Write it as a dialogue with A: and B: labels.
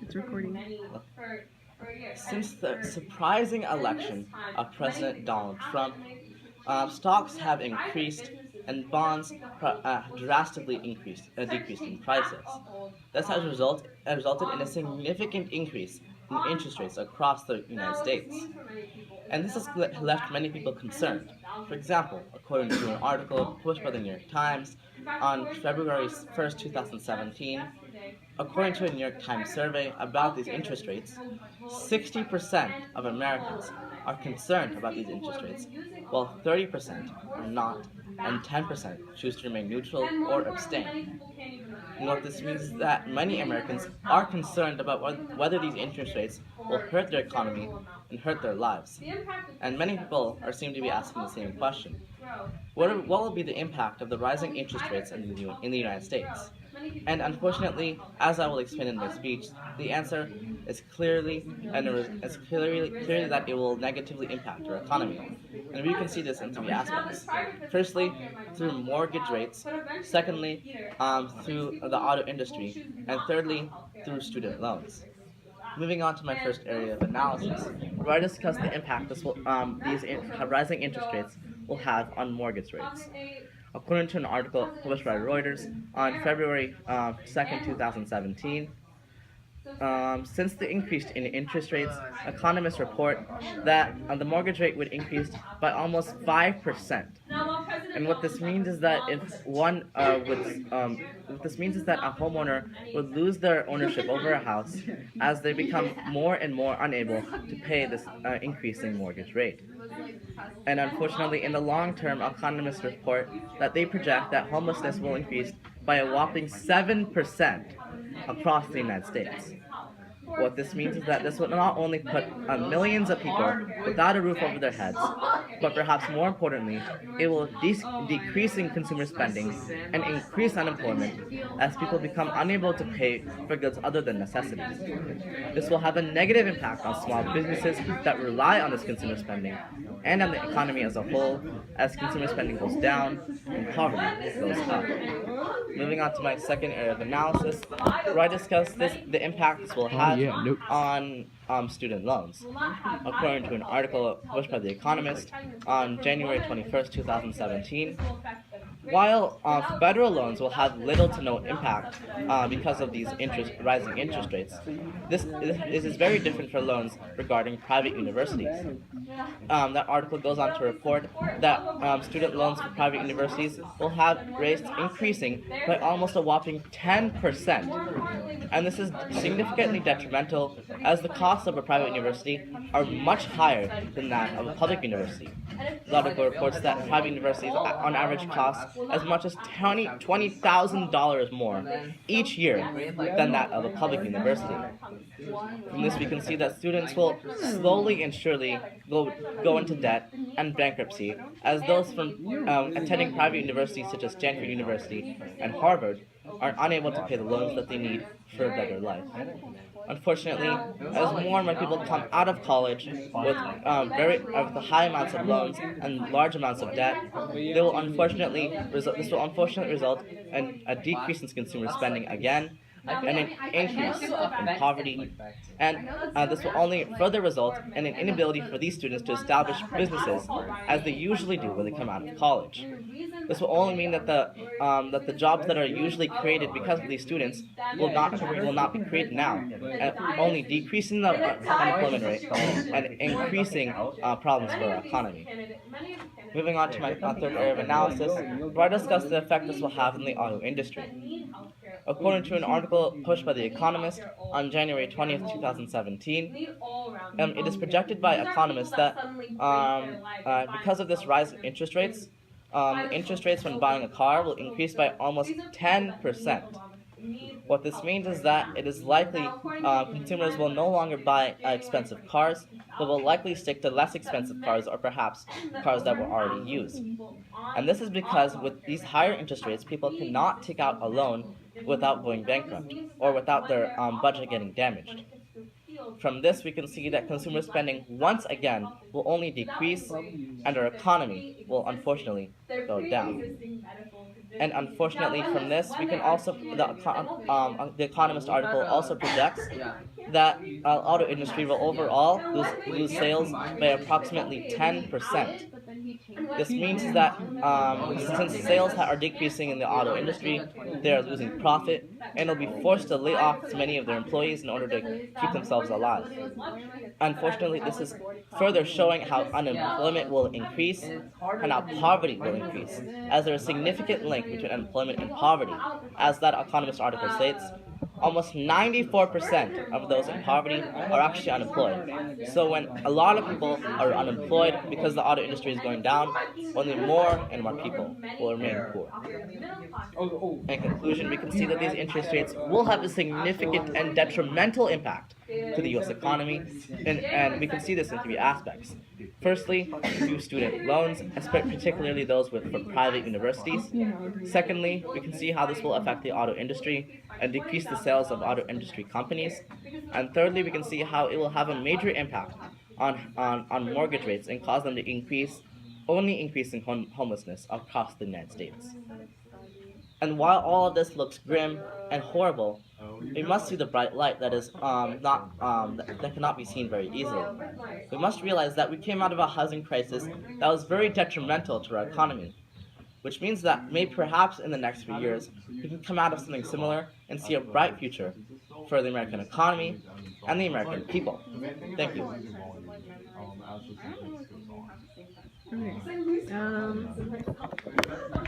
A: It's recording.
B: Since the surprising election of President Donald Trump, stocks have increased and bonds drastically decreased in prices. This has resulted in a significant increase in interest rates across the United States. And this has left many people concerned. For example, according to an article published by the New York Times on February 1st, 2017, according to a New York Times survey about these interest rates, 60% of Americans are concerned about these interest rates, while 30% are not, and 10% choose to remain neutral or abstain. And what this means is that many Americans are concerned about whether these interest rates will hurt their economy and hurt their lives. And many people seem to be asking the same question. What will be the impact of the rising interest rates in the United States? And unfortunately, as I will explain in my speech, the answer is clearly that it will negatively impact our economy. And we can see this in three aspects. Firstly, through mortgage rates. Secondly, through the auto industry. And thirdly, through student loans. Moving on to my first area of analysis, where I discuss the impact rising interest rates will have on mortgage rates. According to an article published by Reuters on February 2nd, 2017, since the increase in interest rates, economists report that the mortgage rate would increase by almost 5%. And what this means is that what this means is that a homeowner would lose their ownership over a house as they become more and more unable to pay this increasing mortgage rate. And unfortunately, in the long term, economists report that they project that homelessness will increase by a whopping 7% across the United States. What this means is that this will not only put millions of people without a roof over their heads, but perhaps more importantly, it will decrease in consumer spending and increase unemployment as people become unable to pay for goods other than necessities. This will have a negative impact on small businesses that rely on this consumer spending and on the economy as a whole as consumer spending goes down and poverty goes up. Moving on to my second area of analysis, where I discuss the impact this will have on student loans. According to an article published by The Economist on January 21st, 2017, while federal loans will have little to no impact because of these rising interest rates, this is very different for loans regarding private universities. That article goes on to report that student loans for private universities will have rates increasing by almost a whopping 10%. And this is significantly detrimental as the costs of a private university are much higher than that of a public university. The article reports that private universities on average cost as much as $20,000 more each year than that of a public university. From this we can see that students will slowly and surely go into debt and bankruptcy as those from attending private universities such as Stanford University and Harvard are unable to pay the loans that they need for a better life. Unfortunately, as more and more people come out of college with the high amounts of loans and large amounts of debt, this will unfortunately result in a decrease in consumer spending again, and an increase in poverty, and this will only further result in an inability for these students to establish businesses as they usually do when they come out of college. This will only mean that the jobs that are usually created because of these students will not be created now, only decreasing the unemployment rate and increasing problems for our economy. Moving on to my third area of analysis, where I discuss the effect this will have in the auto industry. According to an article published by The Economist on January 20th, 2017, it is projected by economists that because of this rise in interest rates, the interest rates when buying a car will increase by almost 10%. What this means is that it is likely consumers will no longer buy expensive cars, but will likely stick to less expensive cars or perhaps cars that were already used. And this is because with these higher interest rates, people cannot take out a loan without going bankrupt or without their budget getting damaged. From this, we can see that consumer spending once again will only decrease and our economy will unfortunately go down. And unfortunately, from this, we can also the Economist article also projects that auto industry will overall lose sales by approximately 10%. This means that since sales are decreasing in the auto industry, they are losing profit and will be forced to lay off as many of their employees in order to keep themselves alive. Unfortunately, this is further showing how unemployment will increase and how poverty will increase, as there is a significant link between unemployment and poverty. As that Economist article states, almost 94% of those in poverty are actually unemployed. So when a lot of people are unemployed because the auto industry is going down, only more and more people will remain poor. In conclusion, we can see that these interest rates will have a significant and detrimental impact to the US economy, and we can see this in three aspects. Firstly, through student loans, particularly those for private universities. Secondly, we can see how this will affect the auto industry and decrease the sales of auto industry companies. And thirdly, we can see how it will have a major impact on mortgage rates and cause them to only increasing homelessness across the United States. And while all of this looks grim and horrible, we must see the bright light that is not that cannot be seen very easily. We must realize that we came out of a housing crisis that was very detrimental to our economy, which means that maybe perhaps in the next few years we can come out of something similar and see a bright future for the American economy and the American people. Thank you.
A: Okay.